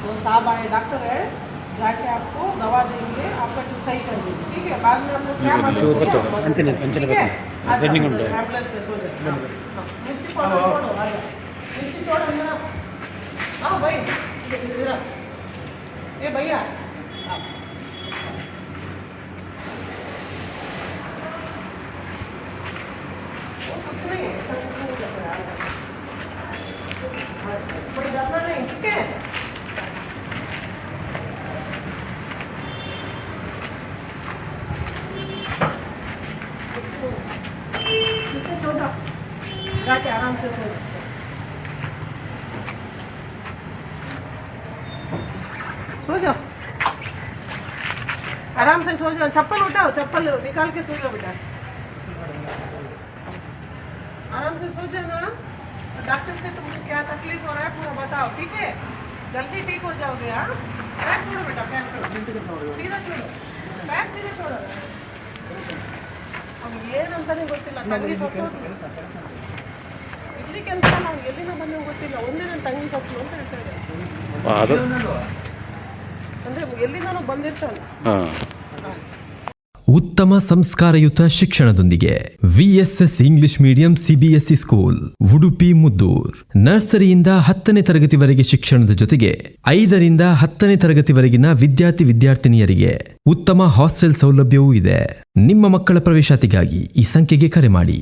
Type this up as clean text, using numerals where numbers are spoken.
वो साहब आए डॉक्टर है, जाके आपको दवा देंगे, आपका टिप सही कर देंगे, ठीक है। बाद में हम लोग क्या मदद करेंगे, ठीक है। एम्बुलेंस में सो जाए। मिर्ची पाउडर छोड़ो, आ जाओ। मिर्ची छोड़ो अंदर। हाँ भाई, इधर आओ। ए भैया, कुछ नहीं है, सब कुछ नहीं कर रहा है। कोई डरना नहीं, ठीक है। सो जाओ, जाके आराम से सो जाओ। सो जाओ, आराम से सो जाओ। चप्पल उठाओ, चप्पल निकाल के सो जाओ बेटा। आराम से सो जाना। डॉक्टर से तुमको क्या तकलीफ हो रहा है पूरा बताओ, ठीक है। जल्दी ठीक हो जाओगे। हाँ, पैर छोड़ो बेटा, पैर छोड़ो, सीधा छोड़ो, पैर सीधे छोड़ो। अब ಏನಂತಾನೆ ಗೊತ್ತಿಲ್ಲ, ತಂಗಿ ಸತ್ತು ಇಲ್ಲಿ ಕೆಲಸ ನಾವು ಎಲ್ಲಿಂದ ಬಂದು ಗೊತ್ತಿಲ್ಲ. ಒಂದೇ ನನ್ನ ತಂಗಿ ಸತ್ತು ಅಂತ ಹೇಳ್ತಾರೆ, ಅಂದರೆ ಎಲ್ಲಿಂದನೂ ಬಂದಿರ್ತಾನೆ. ಉತ್ತಮ ಸಂಸ್ಕಾರಯುತ ಶಿಕ್ಷಣದೊಂದಿಗೆ VSS English medium CBSE school Udupi Muddur. ನರ್ಸರಿಯಿಂದ 10ನೇ ತರಗತಿವರೆಗೆ ಶಿಕ್ಷಣದ ಜೊತೆಗೆ 5ರಿಂದ 10ನೇ ತರಗತಿವರೆಗಿನ ವಿದ್ಯಾರ್ಥಿನಿಯರಿಗೆ ಉತ್ತಮ ಹಾಸ್ಟೆಲ್ ಸೌಲಭ್ಯವೂ ಇದೆ. ನಿಮ್ಮ ಮಕ್ಕಳ ಪ್ರವೇಶಾತಿಗಾಗಿ ಈ ಸಂಖ್ಯೆಗೆ ಕರೆ ಮಾಡಿ.